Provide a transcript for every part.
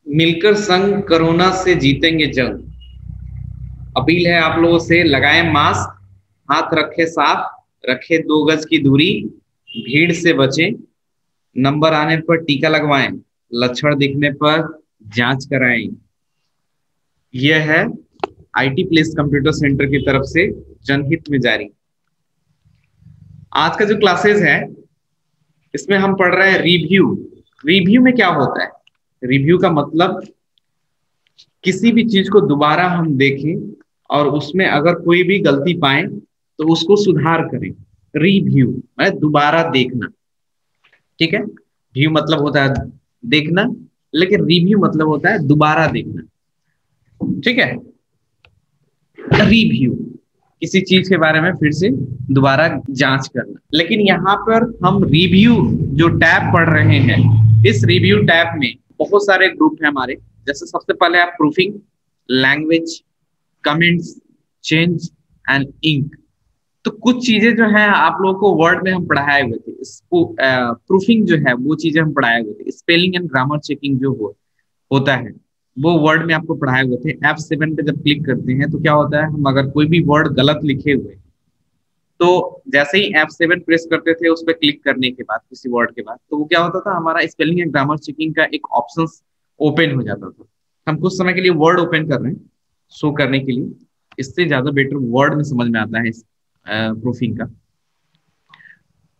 मिलकर संग कोरोना से जीतेंगे जंग। अपील है आप लोगों से, लगाएं मास्क, हाथ रखे साफ, रखे 2 गज की दूरी, भीड़ से बचें, नंबर आने पर टीका लगवाएं, लक्षण दिखने पर जांच कराएं। यह है आईटी प्लेस कंप्यूटर सेंटर की तरफ से जनहित में जारी। आज का जो क्लासेस है इसमें हम पढ़ रहे हैं रिव्यू। रिव्यू में क्या होता है? रिव्यू का मतलब किसी भी चीज को दोबारा हम देखें और उसमें अगर कोई भी गलती पाए तो उसको सुधार करें। रिव्यू है दोबारा देखना, ठीक है। व्यू मतलब होता है देखना, लेकिन रिव्यू मतलब होता है दोबारा देखना, ठीक है। रिव्यू किसी चीज के बारे में फिर से दोबारा जांच करना। लेकिन यहाँ पर हम रिव्यू जो टैब पढ़ रहे हैं, इस रिव्यू टैब में बहुत सारे ग्रुप हैं हमारे। जैसे सबसे पहले आप proofing, language, comments, change and ink. तो कुछ चीजें जो है आप लोगों को वर्ड में हम पढ़ाए हुए थे। प्रूफिंग जो है वो चीजें हम पढ़ाए हुए थे। स्पेलिंग एंड ग्रामर चेकिंग जो होता है वो वर्ड में आपको पढ़ाए हुए थे। F7 पे जब क्लिक करते हैं तो क्या होता है, हम अगर कोई भी वर्ड गलत लिखे हुए तो जैसे ही F7 प्रेस करते थे उस पर क्लिक करने के बाद किसी वर्ड के बाद, तो वो क्या होता था, हमारा स्पेलिंग एंड ग्रामर चेकिंग का एक ऑप्शन ओपन हो जाता था। हम कुछ समय के लिए वर्ड ओपन कर रहे हैं शो करने के लिए, इससे ज्यादा बेटर वर्ड में समझ में आता है प्रूफिंग का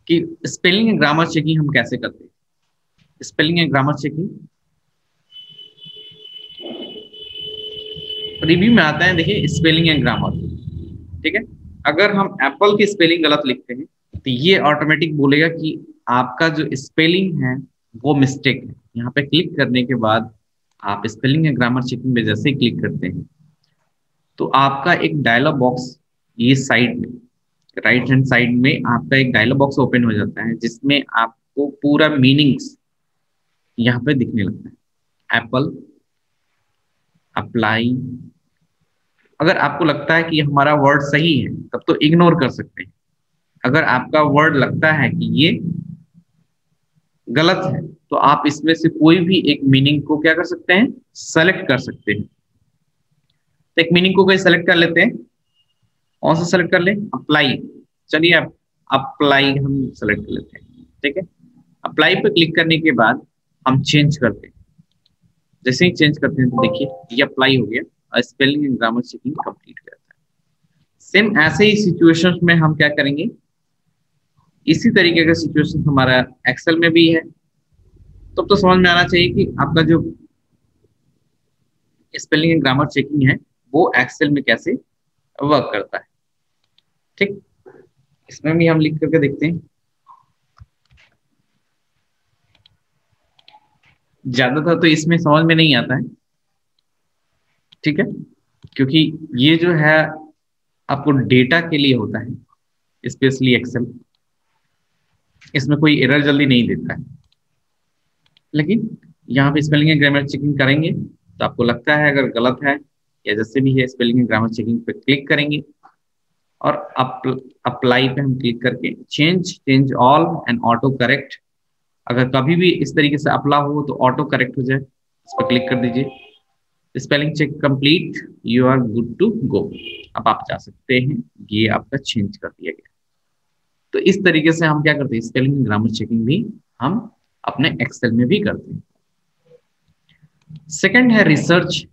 कि स्पेलिंग एंड ग्रामर चेकिंग हम कैसे करते हैं। Spelling and grammar checking review में आता है। देखिए स्पेलिंग एंड ग्रामर, ठीक है। अगर हम एप्पल की स्पेलिंग गलत लिखते हैं तो ये ऑटोमेटिक बोलेगा कि आपका जो स्पेलिंग है वो मिस्टेक है। यहाँ पे क्लिक करने के बाद आप स्पेलिंग एंड ग्रामर चेकिंग पे जैसे ही क्लिक करते हैं तो आपका एक डायलॉग बॉक्स ये साइड में राइट हैंड साइड में आपका एक डायलॉग बॉक्स ओपन हो जाता है, जिसमें आपको पूरा मीनिंग्स यहाँ पे दिखने लगता है। Apple, apply. अगर आपको लगता है कि हमारा वर्ड सही है तब तो इग्नोर कर सकते हैं। अगर आपका वर्ड लगता है कि ये गलत है तो आप इसमें से कोई भी एक मीनिंग को क्या कर सकते हैं, सेलेक्ट कर सकते हैं। तो एक मीनिंग को कोई सेलेक्ट कर लेते हैं। कौन सा सेलेक्ट कर ले? अप्लाई। चलिए अब अप्लाई हम सेलेक्ट कर लेते हैं, ठीक है। अप्लाई पे क्लिक करने के बाद हम चेंज करते हैं। जैसे ही चेंज करते हैं तो देखिए ये अप्लाई हो गया और spelling and grammar checking complete हो जाता है। सेम ऐसे ही सिचुएशंस में हम क्या करेंगे, इसी तरीके का सिचुएशन हमारा एक्सेल में भी है। तो समझ में आना चाहिए कि आपका जो स्पेलिंग एंड ग्रामर चेकिंग है वो एक्सेल में कैसे वर्क करता है, ठीक। इसमें भी हम लिख करके देखते हैं। ज्यादातर तो इसमें समझ में नहीं आता है, ठीक है, क्योंकि ये जो है आपको डेटा के लिए होता है, स्पेशली एक्सेल। इसमें कोई एरर जल्दी नहीं देता है। लेकिन यहाँ पे स्पेलिंग एंड ग्रामर चेकिंग करेंगे तो आपको लगता है अगर गलत है या जैसे भी है, स्पेलिंग एंड ग्रामर चेकिंग पे क्लिक करेंगे और अप्लाई पे हम क्लिक करके change all and auto correct. अगर कभी भी इस तरीके से अप्लाई हो तो ऑटो करेक्ट हो जाए, इस पर क्लिक कर दीजिए। Spelling check complete, you are good to go. अब आप जा सकते हैं, ये आपका चेंज कर दिया गया। तो इस तरीके से हम क्या करते हैं, स्पेलिंग एंड ग्रामर चेकिंग भी हम अपने एक्सेल में भी करते हैं। सेकंड है रिसर्च।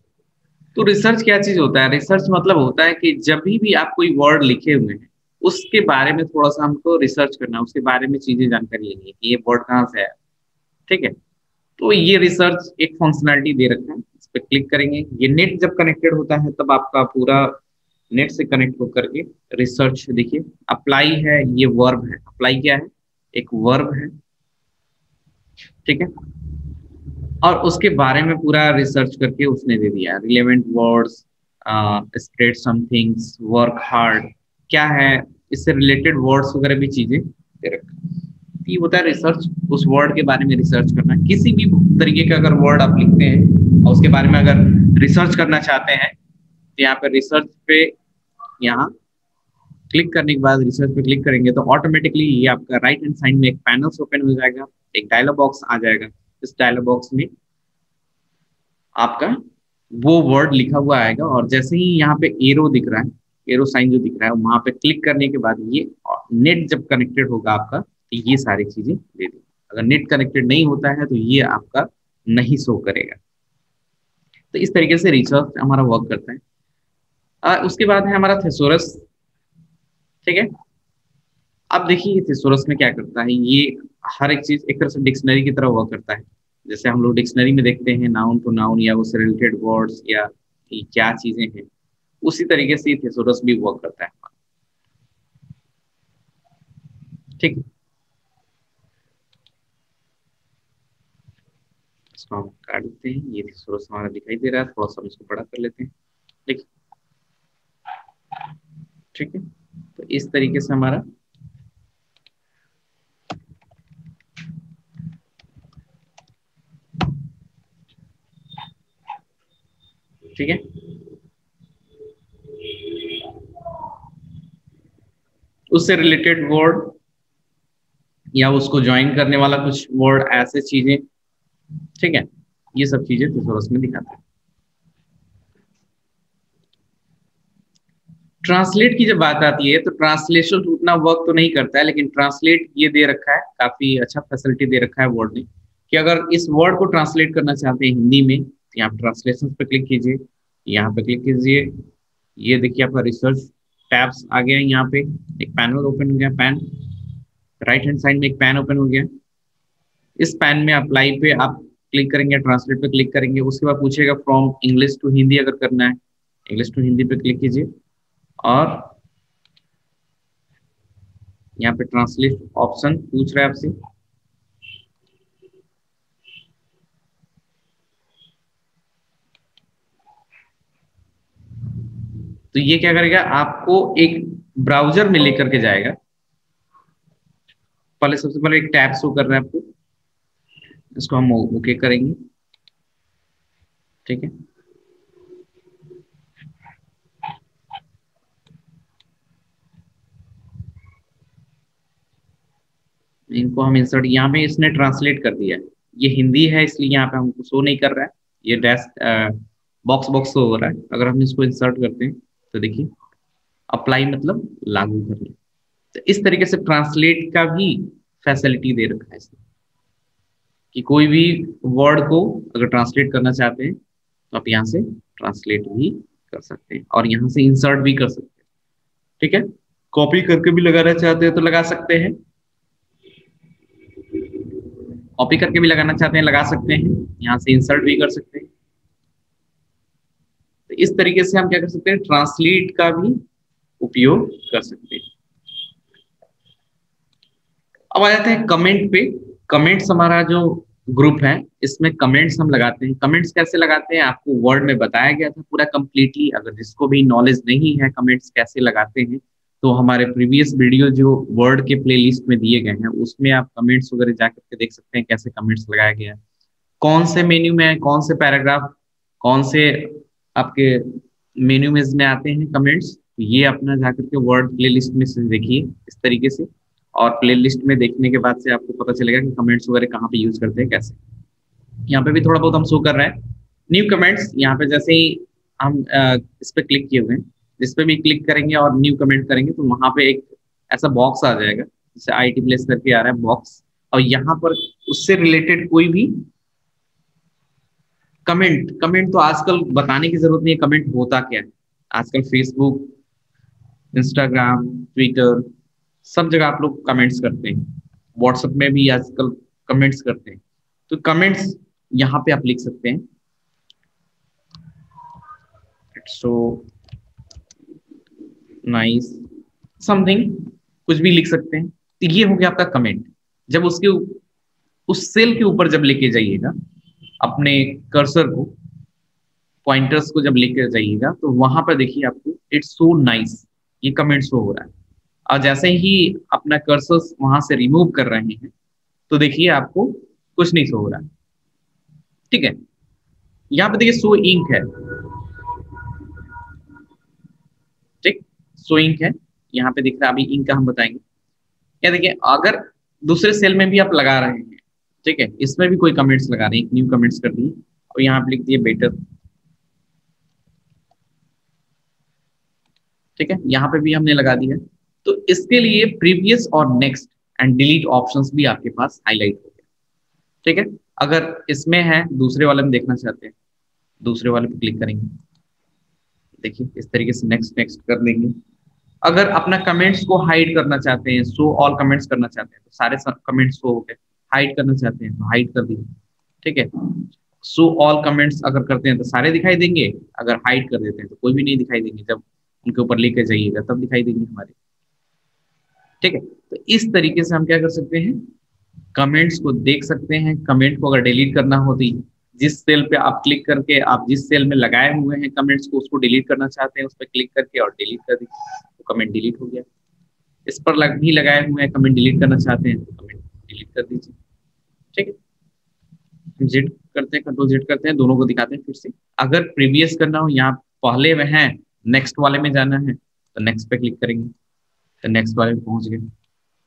तो रिसर्च क्या चीज होता है? रिसर्च मतलब होता है कि जब भी आप कोई वर्ड लिखे हुए हैं उसके बारे में थोड़ा सा हमको रिसर्च करना, उसके बारे में चीजें जानकारी लेनी है कि ये वर्ड कहाँ से है, ठीक है। तो ये रिसर्च एक फंक्शनैलिटी दे रखा है, इस पर क्लिक करेंगे। ये नेट जब कनेक्टेड होता है तब आपका पूरा नेट से कनेक्ट होकर के रिसर्च, देखिए अप्लाई है, ये वर्ब है। अप्लाई क्या है? एक वर्ब है, ठीक है। और उसके बारे में पूरा रिसर्च करके उसने दे दिया। Relevant words, spread somethings, work hard, क्या है इससे रिलेटेड वर्ड्स वगैरह भी चीजें दे रखा। ये होता है रिसर्च, उस वर्ड के बारे में रिसर्च करना। किसी भी तरीके का अगर वर्ड आप लिखते हैं और उसके बारे में अगर रिसर्च करना चाहते हैं तो यहाँ पे रिसर्च पे यहाँ क्लिक करने के बाद रिसर्च पे क्लिक करेंगे तो ऑटोमेटिकली ये आपका राइट हैंड साइड में एक पैनल ओपन हो जाएगा, एक डायलॉग बॉक्स आ जाएगा। इस डायलॉग बॉक्स में आपका वो वर्ड लिखा हुआ आएगा, और जैसे ही यहाँ पे एरो दिख रहा है, एरो साइन जो दिख रहा है, वहां पे क्लिक करने के बाद ये नेट जब कनेक्टेड होगा आपका, तो ये सारी चीजें दे देगा। अगर नेट कनेक्टेड नहीं होता है तो ये आपका नहीं शो करेगा। तो इस तरीके से रिसर्च हमारा वर्क करता है। उसके बाद है हमारा थेसोरस। ठीक है, अब देखिए थेसोरस में क्या करता है, ये हर एक चीज एक तरह से डिक्शनरी की तरह वर्क करता है। जैसे हम लोग डिक्शनरी में देखते हैं नाउन टू नाउन या उससे रिलेटेड वर्ड्स या ये क्या चीजें हैं, उसी तरीके से थेसोरस भी वर्क करता है। ठीक है, इसको हम काट देते हैं। ये थेसोरस हमारा दिखाई दे रहा है, थोड़ा सा हम इसको बड़ा कर लेते हैं। ठीक, ठीक है, तो इस तरीके से हमारा ठीक है, उससे रिलेटेड वर्ड या उसको ज्वाइन करने वाला कुछ वर्ड, ऐसे चीजें, ठीक है, ये सब चीजें थेसोरस में दिखाते हैं। ट्रांसलेट की जब बात आती है तो ट्रांसलेशन उतना वर्क तो नहीं करता है, लेकिन ट्रांसलेट ये दे रखा है, काफी अच्छा फैसिलिटी दे रखा है वर्ड ने, कि अगर इस वर्ड को ट्रांसलेट करना चाहते हैं हिंदी में, तो यहाँ पे ट्रांसलेशन पे क्लिक कीजिए, यहाँ पे क्लिक कीजिए, ये देखिए आपका रिसर्च टैब्स आ गया। यहाँ पे एक पैनल ओपन हो गया, पैन राइट हैंड साइड में एक पैन ओपन हो गया। इस पैन में अप्लाई पे आप क्लिक करेंगे, ट्रांसलेट पे क्लिक करेंगे, उसके बाद पूछेगा फ्रॉम इंग्लिश टू हिंदी, अगर करना है इंग्लिश टू हिंदी पे क्लिक कीजिए, और यहाँ पे ट्रांसलेट ऑप्शन पूछ रहा है आपसे। तो ये क्या करेगा, आपको एक ब्राउजर में लेकर के जाएगा। पहले सबसे पहले एक टैब शो कर रहा है आपको, इसको हम ओके करेंगे। ठीक है, इनको हम इंसर्ट, यहाँ पे इसने ट्रांसलेट कर दिया है, ये हिंदी है इसलिए यहाँ पे हमको शो नहीं कर रहा है, ये डैश बॉक्स बॉक्स शो हो रहा है। अगर हम इसको इंसर्ट करते हैं तो देखिए अप्लाई मतलब लागू करना। तो इस तरीके से ट्रांसलेट का भी फैसिलिटी दे रखा है इसने, कि कोई भी वर्ड को अगर ट्रांसलेट करना चाहते हैं तो आप यहाँ से ट्रांसलेट भी कर सकते हैं, और यहाँ से इंसर्ट भी कर सकते हैं। ठीक है, कॉपी करके भी लगाना चाहते हैं तो लगा सकते हैं, कॉपी करके भी लगाना चाहते हैं लगा सकते हैं, यहाँ से इंसर्ट भी कर सकते हैं। तो इस तरीके से हम क्या कर सकते हैं, ट्रांसलेट का भी उपयोग कर सकते हैं। अब आ जाते हैं कमेंट पे। कमेंट्स हमारा जो ग्रुप है, इसमें कमेंट्स हम लगाते हैं। कमेंट्स कैसे लगाते हैं आपको वर्ड में बताया गया था पूरा कंप्लीटली। अगर जिसको भी नॉलेज नहीं है कमेंट्स कैसे लगाते हैं, तो हमारे प्रीवियस वीडियो जो वर्ड के प्लेलिस्ट में दिए गए हैं उसमें आप कमेंट्स वगैरह जाकर के देख सकते हैं कैसे कमेंट्स लगाया गया है, कौन से मेन्यू में है, कौन से पैराग्राफ, कौन से आपके मेन्यू में आते हैं कमेंट्स। ये अपना जाकर के वर्ड प्लेलिस्ट में से देखिए इस तरीके से, और प्लेलिस्ट में देखने के बाद से आपको पता चलेगा कि कमेंट्स वगैरह कहाँ पे यूज करते हैं कैसे। यहाँ पे भी थोड़ा बहुत हम शो कर रहे हैं न्यू कमेंट्स। यहाँ पे जैसे ही हम इस पे क्लिक किए हुए हैं, जिस पे भी क्लिक करेंगे और न्यू कमेंट करेंगे तो वहां पे एक ऐसा बॉक्स आ जाएगा, जैसे IT प्लेस करके आ रहा है बॉक्स, और यहाँ पर उससे रिलेटेड कोई भी कमेंट, कमेंट तो आजकल बताने की जरूरत नहीं है कमेंट होता क्या है। आजकल फेसबुक, इंस्टाग्राम, ट्विटर, सब जगह आप लोग कमेंट्स करते हैं, व्हाट्सएप में भी आजकल कमेंट्स करते हैं। तो कमेंट्स यहाँ पे आप लिख सकते हैं, इट्स सो नाइस समथिंग, कुछ भी लिख सकते हैं। तो ये हो गया आपका कमेंट। जब उसके उस सेल के ऊपर जब लेके जाइएगा अपने कर्सर को, पॉइंटर्स को जब लेकर जाइएगा, तो वहां पर देखिए आपको इट्स सो नाइस ये कमेंट शो हो रहा है। और जैसे ही अपना कर्सर वहां से रिमूव कर रहे हैं तो देखिए आपको कुछ नहीं शो हो रहा है। ठीक है, यहाँ पे देखिए सो इंक है, ठीक, सो इंक है यहाँ पे दिख रहा है। अभी इंक का हम बताएंगे क्या। देखिए अगर दूसरे सेल में भी आप लगा रहे हैं, ठीक है, इसमें भी कोई कमेंट्स लगा रहे हैं, एक न्यू कमेंट्स कर दिए, और यहाँ पे लिख दिए बेटर। ठीक है, यहाँ पे भी हमने लगा दिया। तो इसके लिए प्रीवियस और नेक्स्ट एंड डिलीट ऑप्शंस भी आपके पास हाईलाइट हो गए। ठीक है, अगर इसमें है दूसरे वाले में देखना चाहते हैं, दूसरे वाले पे क्लिक करेंगे, देखिए इस तरीके से नेक्स्ट नेक्स्ट कर देंगे। अगर अपना कमेंट्स को हाइड करना चाहते हैं, शो ऑल कमेंट्स करना चाहते हैं, तो सारे कमेंट्स शो हो गए। हाइड करना चाहते हैं तो हाइड कर दिए। ठीक है, शो ऑल कमेंट्स अगर करते हैं तो सारे दिखाई देंगे, अगर हाइड कर देते हैं तो कोई भी नहीं दिखाई देंगे, जब उनके ऊपर लेकर जाइएगा तब दिखाई देंगे हमारे। ठीक है, तो इस तरीके से हम क्या कर सकते हैं, कमेंट्स को देख सकते हैं। कमेंट को अगर डिलीट करना हो तो जिस सेल पे आप क्लिक करके आप जिस सेल में लगाए हुए हैं कमेंट्स को, उसको डिलीट करना चाहते हैं, उस पर क्लिक करके और डिलीट कर दीजिए, तो कमेंट डिलीट हो गया। इस पर भी लगाए हुए हैं, कमेंट डिलीट करना चाहते हैं तो कमेंट डिलीट कर दीजिए। ठीक है, जेड करते हैं, कंट्रोल जेड करते हैं, दोनों को दिखाते हैं फिर से। अगर प्रीवियस करना हो, यहाँ पहले में है, नेक्स्ट वाले में जाना है तो नेक्स्ट पे क्लिक करेंगे तो नेक्स्ट वाले में पहुंच गए।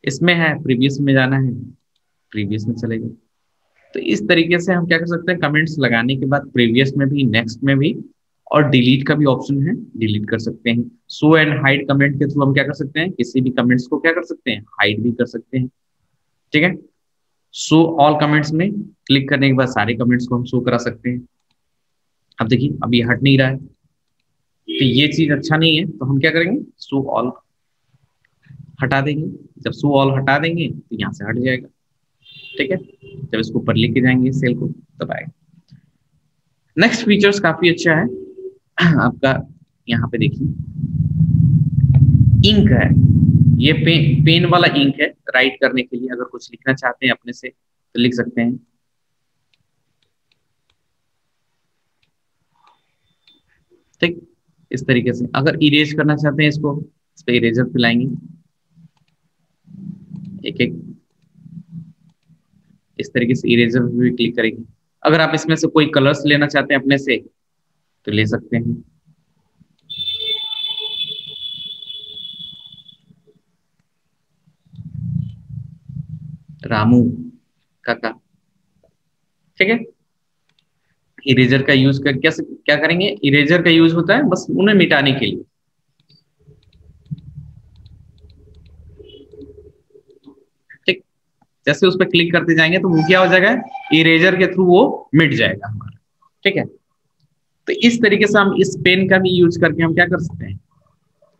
इसमें है प्रीवियस में जाना है, प्रीवियस में चले गए। तो इस तरीके से हम क्या कर सकते हैं, कमेंट्स लगाने के बाद प्रीवियस में भी, नेक्स्ट में भी, और डिलीट का भी ऑप्शन है, डिलीट कर सकते हैं। शो एंड हाइड कमेंट के थ्रू हम क्या कर सकते हैं, किसी भी कमेंट्स को क्या कर सकते हैं, हाइड भी कर सकते हैं। ठीक है, शो ऑल कमेंट्स में क्लिक करने के बाद सारे कमेंट्स को हम शो करा सकते हैं। अब देखिए अब ये हट नहीं रहा है, तो ये चीज अच्छा नहीं है, तो हम क्या करेंगे, शो ऑल हटा देंगे। जब शो ऑल हटा देंगे तो यहाँ से हट जाएगा। ठीक है, जब इसको ऊपर लेके जाएंगे सेल को तब आएगा। नेक्स्ट फीचर्स काफी अच्छा है आपका, यहाँ पे देखिए इंक है, ये पेन वाला इंक है, राइट करने के लिए अगर कुछ लिखना चाहते हैं अपने से तो लिख सकते हैं। ठीक, इस तरीके से अगर इरेज करना चाहते हैं इसको, इस पे इरेजर पे लाएंगे, एक एक इस तरीके से इरेजर पे भी क्लिक करेंगे। अगर आप इसमें से कोई कलर्स लेना चाहते हैं अपने से तो ले सकते हैं। रामू काका। ठीक है, इरेजर का यूज कर कैसे क्या करेंगे, इरेजर का यूज होता है बस उन्हें मिटाने के लिए। ठीक, जैसे उस पर क्लिक करते जाएंगे तो वो क्या हो जाएगा, इरेजर के थ्रू वो मिट जाएगा हमारा। ठीक है, तो इस तरीके से हम इस पेन का भी यूज करके हम क्या कर सकते हैं,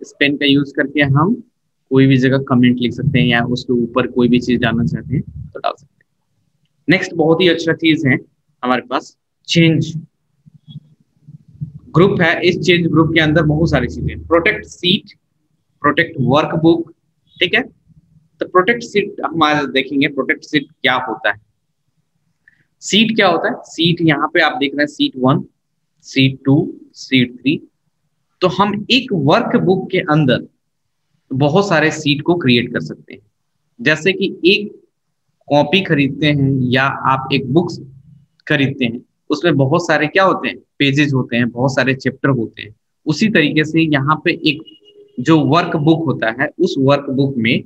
इस पेन का यूज करके हम कोई भी जगह कमेंट लिख सकते हैं या उसके ऊपर कोई भी चीज डालना चाहते हैं तो डाल सकते हैं। नेक्स्ट बहुत ही अच्छा चीज है हमारे पास, चेंज ग्रुप है। इस चेंज ग्रुप के अंदर बहुत सारी चीजें, प्रोटेक्ट सीट, प्रोटेक्ट वर्कबुक। ठीक है, तो प्रोटेक्ट सीट हम आज देखेंगे, प्रोटेक्ट सीट क्या होता है। सीट क्या होता है, सीट यहाँ पे आप देख रहे हैं, सीट 1, सीट 2, सीट 3। तो हम एक वर्कबुक के अंदर बहुत सारे सीट को क्रिएट कर सकते हैं। जैसे कि एक कॉपी खरीदते हैं या आप एक बुक्स खरीदते हैं, उसमें बहुत सारे क्या होते हैं, पेजेस होते हैं, बहुत सारे चैप्टर होते हैं। उसी तरीके से यहाँ पे एक जो वर्क बुक होता है, उस वर्क बुक में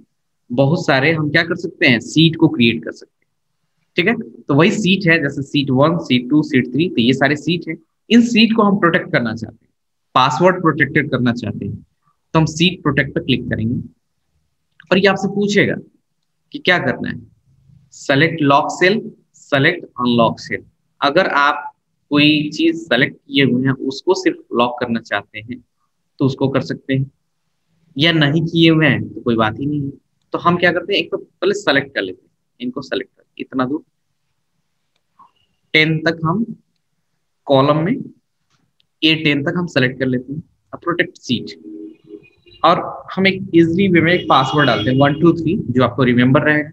बहुत सारे हम क्या कर सकते हैं, सीट को क्रिएट कर सकते हैं। ठीक है, तो वही सीट है, जैसे सीट 1, सीट 2, सीट 3, तो ये सारे सीट है। इन सीट को हम प्रोटेक्ट करना चाहते हैं, पासवर्ड प्रोटेक्टेड करना चाहते हैं, तो हम सीट प्रोटेक्ट पर क्लिक करेंगे और ये आपसे पूछेगा कि क्या करना है, select lock cell, select unlock cell. अगर आप कोई चीज सेलेक्ट किए हुए हैं उसको सिर्फ लॉक करना चाहते हैं तो उसको कर सकते हैं, या नहीं किए हुए हैं तो कोई बात ही नहीं है। तो हम क्या करते हैं, एक तो पहले सेलेक्ट कर लेते हैं, इनको सेलेक्ट कर इतना दूर 10 तक हम कॉलम में A10 तक हम सेलेक्ट कर लेते हैं। अब प्रोटेक्ट सीट, और हम एक इजली वे में एक पासवर्ड डालते हैं 1 2 3 जो आपको रिमेंबर रहेगा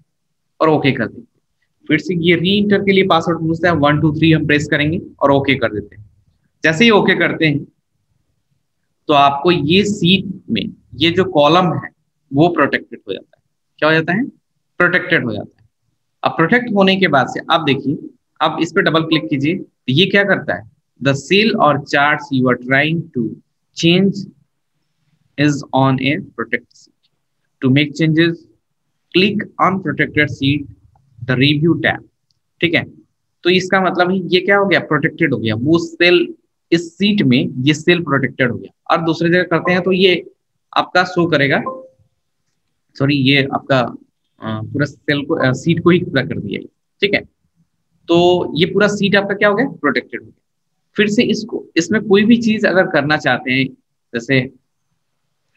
और ओके कर देते हैं। फिर से ये री इंटर के लिए पासवर्ड पूछता है, 1 2 3 हम प्रेस करेंगे और ओके कर देते हैं। जैसे ही ओके करते हैं तो आपको ये सीट में ये जो कॉलम है वो प्रोटेक्टेड हो जाता है। क्या हो जाता है, प्रोटेक्टेड हो जाता है। अब प्रोटेक्ट होने के बाद से आप देखिए, अब इस पे डबल क्लिक कीजिए तो ये क्या करता है, the cell or charts you are trying to change is on a protect sheet, to make changes click on protected sheet the review tab. ठीक है, तो इसका मतलब ये क्या हो गया, प्रोटेक्टेड हो गया वो सेल, इस सीट में ये सेल प्रोटेक्टेड हो गया। और दूसरी जगह करते हैं तो ये आपका शो करेगा, सॉरी ये आपका पूरा सेल को सीट को ही पूरा कर दिया, ठीक है। तो ये पूरा सीट आपका क्या हो गया, प्रोटेक्टेड हो गया। फिर से इसको, इसमें कोई भी चीज अगर करना चाहते हैं, जैसे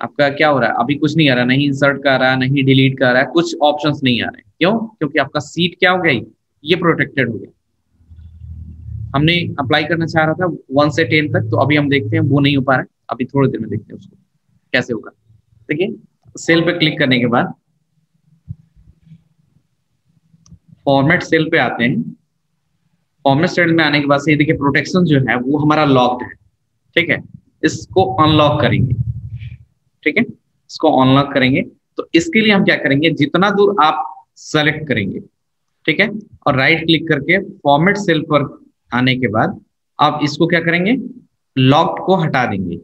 आपका क्या हो रहा है, अभी कुछ नहीं आ रहा, नहीं इंसर्ट का आ रहा, नहीं डिलीट का आ रहा है, कुछ ऑप्शंस नहीं आ रहे, क्यों, क्योंकि आपका सीट क्या हो गया, ये प्रोटेक्टेड हो गया। हमने अप्लाई करना चाह रहा था 1 से 10 तक, तो अभी हम देखते हैं वो नहीं हो पा रहा है, अभी थोड़ी देर में देखते हैं उसको कैसे होगा। देखिए सेल पे क्लिक करने के बाद फॉर्मेट सेल पे आते हैं। फॉर्मेट सेल में आने के बाद से देखिए प्रोटेक्शन जो है वो हमारा लॉक्ड है, ठीक है। इसको अनलॉक करेंगे, ठीक है, इसको अनलॉक करेंगे। तो इसके लिए हम क्या करेंगे, जितना दूर आप सेलेक्ट करेंगे, ठीक है, और राइट क्लिक करके फॉर्मेट सेल पर आने के बाद आप इसको क्या करेंगे, लॉक्ड को हटा देंगे।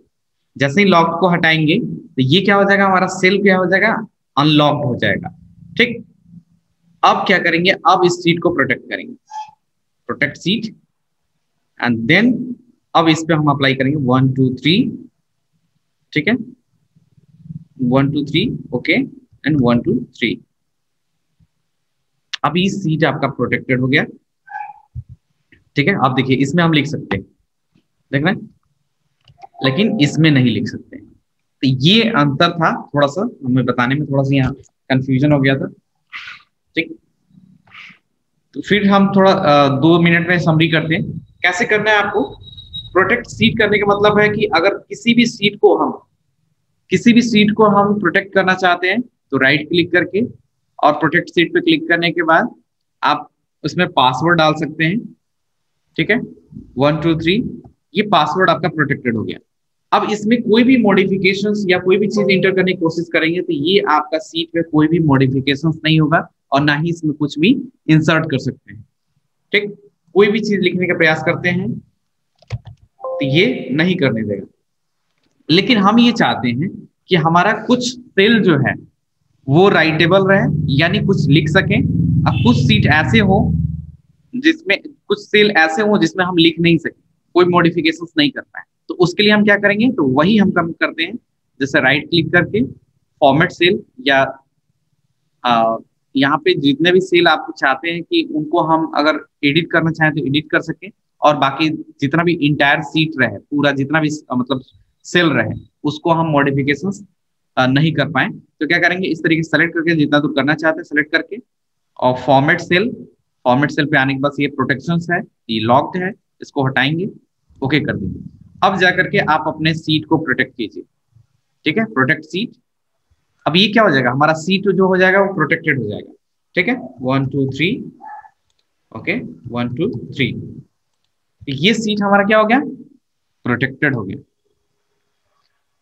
जैसे ही लॉक्ड को हटाएंगे तो ये क्या हो जाएगा, हमारा सेल क्या हो जाएगा, अनलॉक्ड हो जाएगा, ठीक। अब क्या करेंगे, अब इस सीट को प्रोटेक्ट करेंगे, प्रोटेक्ट सीट, एंड देन अब इस पे हम अप्लाई करेंगे 1 2 3, ठीक है, 1 2 3, ओके, एंड 1 2 3। अभी सीट आपका प्रोटेक्टेड हो गया, ठीक है। अब देखिए इसमें हम लिख सकते हैं, देख रहे हैं, लेकिन इसमें नहीं लिख सकते। तो ये अंतर था, थोड़ा सा हमें बताने में थोड़ा सा यहाँ कंफ्यूजन हो गया था, ठीक। तो फिर हम थोड़ा 2 मिनट में समरी करते हैं कैसे करना है आपको। प्रोटेक्ट सीट करने का मतलब है कि अगर किसी भी सीट को हम प्रोटेक्ट करना चाहते हैं तो राइट क्लिक करके और प्रोटेक्ट सीट पे क्लिक करने के बाद आप उसमें पासवर्ड डाल सकते हैं, ठीक है, 1 2 3, ये पासवर्ड आपका प्रोटेक्टेड हो गया। अब इसमें कोई भी मॉडिफिकेशंस या कोई भी चीज इंटर करने की कोशिश करेंगे तो ये आपका सीट में कोई भी मॉडिफिकेशंस नहीं होगा और ना ही इसमें कुछ भी इंसर्ट कर सकते हैं, ठीक। कोई भी चीज लिखने का प्रयास करते हैं तो ये नहीं करने देगा। लेकिन हम ये चाहते हैं कि हमारा कुछ सेल जो है वो राइटेबल रहे, यानी कुछ लिख सकें, और कुछ सीट ऐसे हो जिसमें, कुछ सेल ऐसे हो जिसमें हम लिख नहीं सके, कोई मॉडिफिकेशंस नहीं कर पाए। तो उसके लिए हम क्या करेंगे, तो वही हम काम करते हैं, जैसे राइट क्लिक करके फॉर्मेट सेल, या यहाँ पे जितने भी सेल आप चाहते हैं कि उनको हम अगर एडिट करना चाहें तो एडिट कर सकें, और बाकी जितना भी इंटायर सीट रहे, पूरा जितना भी मतलब सेल रहे, उसको हम मॉडिफिकेशंस नहीं कर पाए, तो क्या करेंगे, इस तरीके से सेलेक्ट करके जितना दूर करना चाहते हैं सेलेक्ट करके, और फॉर्मेट सेल पे आने के बाद ये प्रोटेक्शंस है, ये लॉक्ड है, इसको हटाएंगे, ओके कर देंगे। अब जाकर के आप अपने सीट को प्रोटेक्ट कीजिए, ठीक है, प्रोटेक्ट सीट। अब ये क्या हो जाएगा, हमारा सीट जो हो जाएगा वो प्रोटेक्टेड हो जाएगा, ठीक है, 1 2 3, ओके, 1 2 3, ये सीट हमारा क्या हो गया, प्रोटेक्टेड हो गया।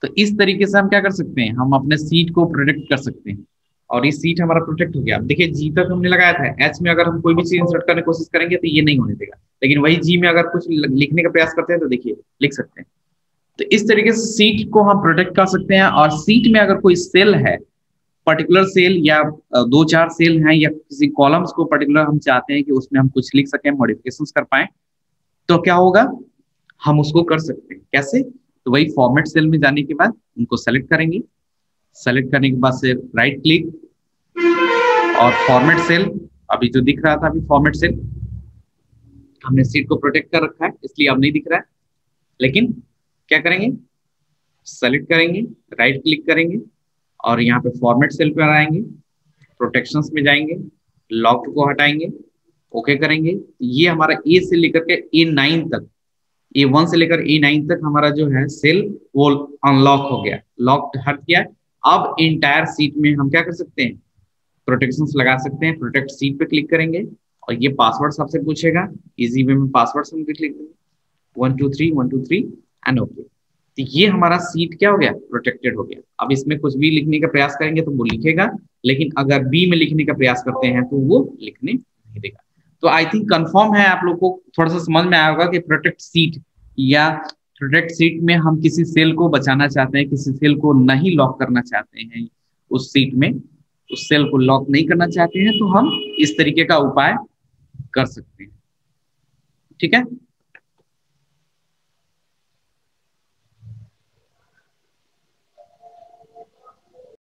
तो इस तरीके से हम क्या कर सकते हैं, हम अपने सीट को प्रोटेक्ट कर सकते हैं, और ये सीट हमारा प्रोटेक्ट हो गया। देखिए जी तक हमने लगाया था, एच में अगर हम कोई भी चीज इंसर्ट करने की कोशिश करेंगे तो ये नहीं होने देगा, लेकिन वही जी में अगर कुछ लिखने का प्रयास करते हैं तो देखिए लिख सकते हैं। तो इस तरीके से सीट को हम प्रोटेक्ट कर सकते हैं। और सीट में अगर कोई सेल है, पर्टिकुलर सेल या 2-4 सेल हैं, या किसी कॉलम्स को पर्टिकुलर हम चाहते हैं कि उसमें हम कुछ लिख सकें, मॉडिफिकेशंस कर पाए, तो क्या होगा, हम उसको कर सकते हैं। कैसे, तो वही फॉर्मेट सेल में जाने के बाद उनको सेलेक्ट करेंगे, सेलेक्ट करने के बाद से राइट क्लिक और फॉर्मेट सेल, अभी जो दिख रहा था अभी फॉर्मेट सेल, हमने सीट को प्रोटेक्ट कर रखा है इसलिए अब नहीं दिख रहा है, लेकिन क्या करेंगे, सेलेक्ट करेंगे, राइट क्लिक करेंगे और यहाँ पे फॉर्मेट सेल पर आएंगे, प्रोटेक्शंस में जाएंगे, लॉक्ड को हटाएंगे, ओके करेंगे। ये हमारा ए से लेकर के A9 तक, A1 से लेकर A9 तक हमारा जो है सेल वो अनलॉक हो गया, लॉक्ड हट गया। अब इंटायर सीट में हम क्या कर सकते हैं, प्रोटेक्शंस लगा सकते हैं। प्रोटेक्ट सीट पे क्लिक करेंगे और ये पासवर्ड सबसे पूछेगा, इजी वे में पासवर्ड हम क्लिक करेंगे 1 2 3 1 2 3 एंड ओके। तो ये हमारा सीट क्या हो गया, प्रोटेक्टेड हो गया। अब इसमें कुछ भी लिखने का प्रयास करेंगे तो वो लिखेगा, लेकिन अगर बी में लिखने का प्रयास करते हैं तो वो लिखने नहीं देगा। तो आई थिंक कंफर्म है आप लोग को थोड़ा सा समझ में आया होगा कि प्रोटेक्ट सीट या प्रोटेक्ट सीट में हम किसी सेल को बचाना चाहते हैं, किसी सेल को नहीं लॉक करना चाहते हैं, उस सीट में उस सेल को लॉक नहीं करना चाहते हैं, तो हम इस तरीके का उपाय कर सकते हैं। ठीक है।